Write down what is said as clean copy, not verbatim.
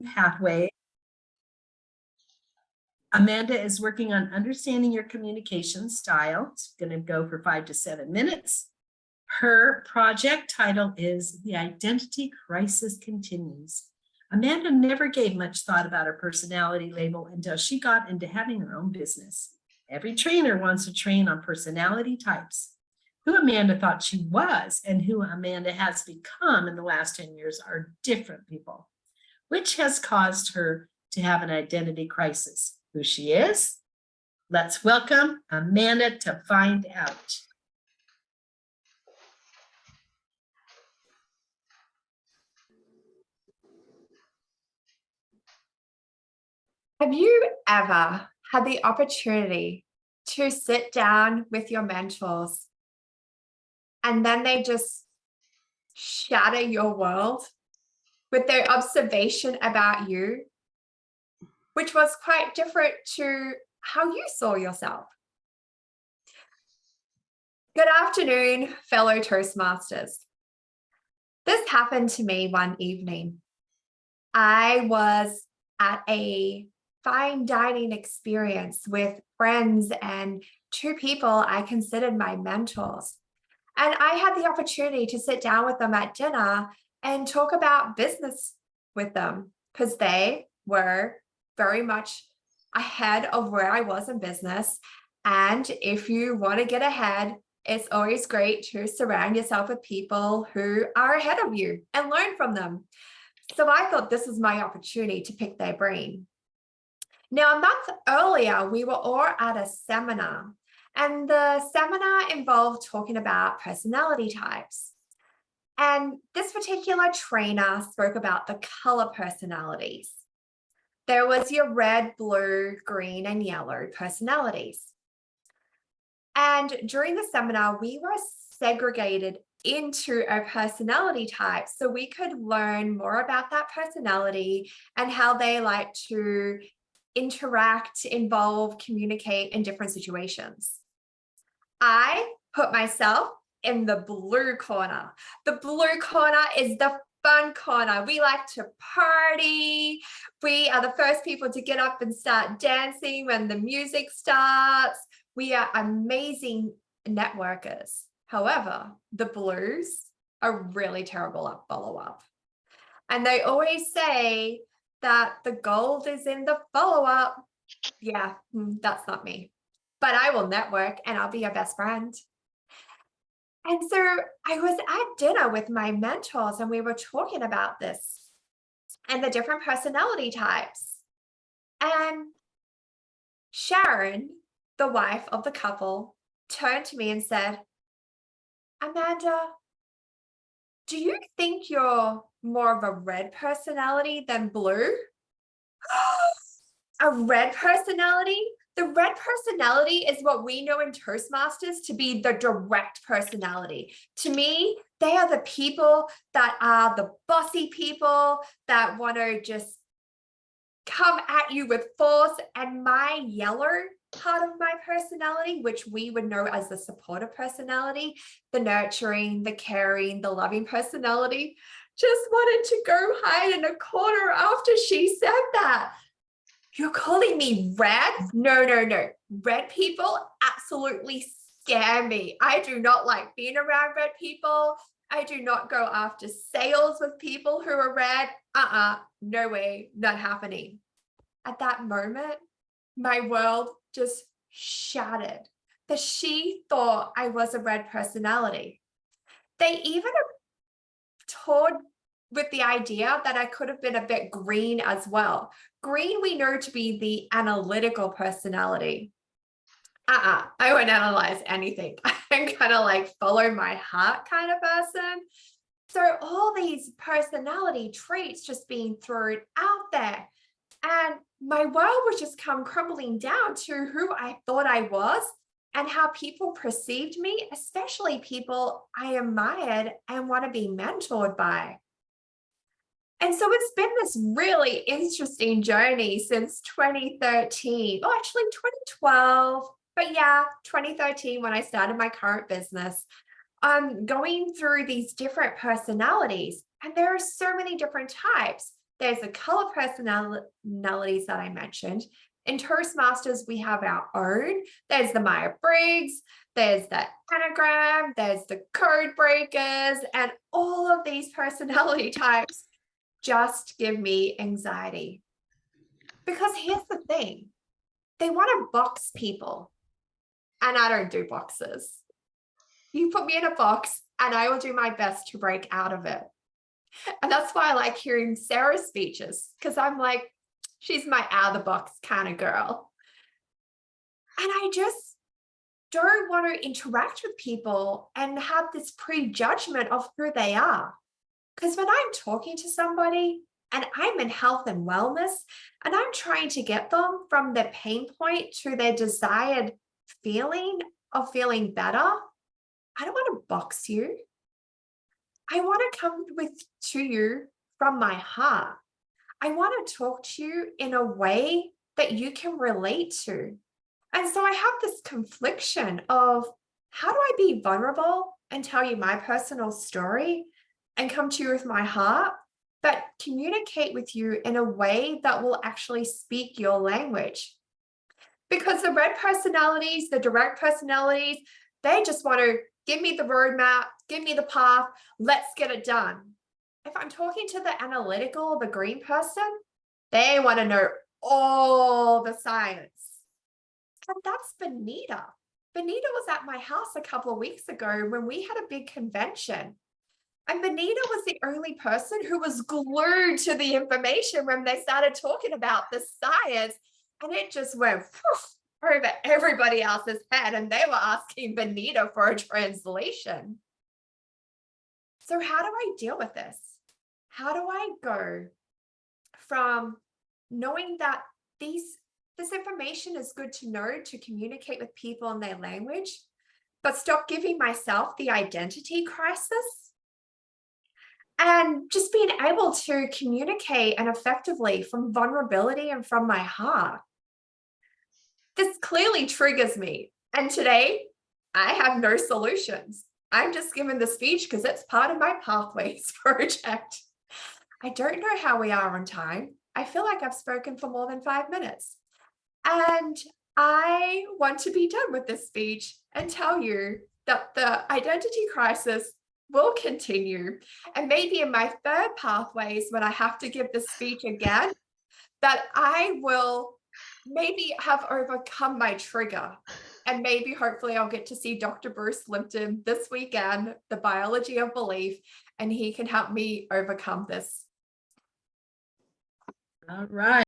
pathway. Amanda is working on understanding your communication style. It's going to go for 5 to 7 minutes. Her project title is The Identity Crisis Continues. Amanda never gave much thought about her personality label until she got into having her own business. Every trainer wants to train on personality types. Who Amanda thought she was and who Amanda has become in the last 10 years are different people, which has caused her to have an identity crisis. Who she is? Let's welcome Amanda to find out. Have you ever had the opportunity to sit down with your mentors and then they just shatter your world with their observation about you, which was quite different to how you saw yourself? Good afternoon, fellow Toastmasters. This happened to me one evening. I was at a fine dining experience with friends and 2 people I considered my mentors. And I had the opportunity to sit down with them at dinner and talk about business with them because they were very much ahead of where I was in business. And if you want to get ahead, it's always great to surround yourself with people who are ahead of you and learn from them. So I thought this was my opportunity to pick their brain. Now, a month earlier, we were all at a seminar, and the seminar involved talking about personality types. And this particular trainer spoke about the color personalities. There was your red, blue, green, and yellow personalities. And during the seminar, we were segregated into a personality type so we could learn more about that personality and how they like to interact, involve, communicate in different situations. I put myself in the blue corner. The blue corner is the fun corner. We like to party. We are the first people to get up and start dancing when the music starts. We are amazing networkers. However, the blues are really terrible at follow-up. And they always say that the gold is in the follow-up. Yeah, that's not me. But I will network and I'll be your best friend. And so I was at dinner with my mentors and we were talking about this and the different personality types. And Sharon, the wife of the couple, turned to me and said, Amanda, do you think you're more of a red personality than blue? A red personality? The red personality is what we know in Toastmasters to be the direct personality. To me, they are the people that are the bossy people that want to just come at you with force. And my yellow part of my personality, which we would know as the supportive personality, the nurturing, the caring, the loving personality, just wanted to go hide in a corner after she said that. You're calling me red? No, no, no. Red people absolutely scare me. I do not like being around red people. I do not go after sales with people who are red. No way, not happening. At that moment, my world just shattered that she thought I was a red personality. They even toured with the idea that I could have been a bit green as well. Green we know to be the analytical personality. I won't analyze anything. I'm kind of like follow my heart kind of person. So all these personality traits just being thrown out there. And my world was just come crumbling down to who I thought I was and how people perceived me, especially people I admired and want to be mentored by. And so it's been this really interesting journey since 2013, oh, actually 2012, but yeah, 2013 when I started my current business, going through these different personalities. And there are so many different types. There's the color personalities that I mentioned. In Toastmasters, we have our own. There's the Myers-Briggs, there's the Enneagram, there's the code breakers, and all of these personality types just give me anxiety. Because here's the thing, they want to box people, and I don't do boxes. You put me in a box, and I will do my best to break out of it. And that's why I like hearing Sarah's speeches, because I'm like, she's my out of the box kind of girl. And I just don't want to interact with people and have this prejudgment of who they are. Because when I'm talking to somebody and I'm in health and wellness, and I'm trying to get them from their pain point to their desired feeling of feeling better, I don't want to box you. I want to come to you from my heart. I want to talk to you in a way that you can relate to. And so I have this confliction of, how do I be vulnerable and tell you my personal story and come to you with my heart, but communicate with you in a way that will actually speak your language? Because the red personalities, the direct personalities, they just want to give me the roadmap, give me the path, let's get it done. If I'm talking to the analytical, the green person, they want to know all the science. And that's Benita. Benita was at my house a couple of weeks ago when we had a big convention. And Benita was the only person who was glued to the information when they started talking about the science. And it just went over everybody else's head. And they were asking Benita for a translation. So how do I deal with this? How do I go from knowing that this information is good to know to communicate with people in their language, but stop giving myself the identity crisis? And just being able to communicate and effectively from vulnerability and from my heart. This clearly triggers me. And today, I have no solutions. I'm just giving the speech because it's part of my Pathways project. I don't know how we are on time. I feel like I've spoken for more than 5 minutes. And I want to be done with this speech and tell you that the identity crisis will continue. And maybe in my third Pathways, when I have to give this speech again, that I will maybe have overcome my trigger. And maybe hopefully I'll get to see Dr. Bruce Lipton this weekend, The Biology of Belief, and he can help me overcome this. All right.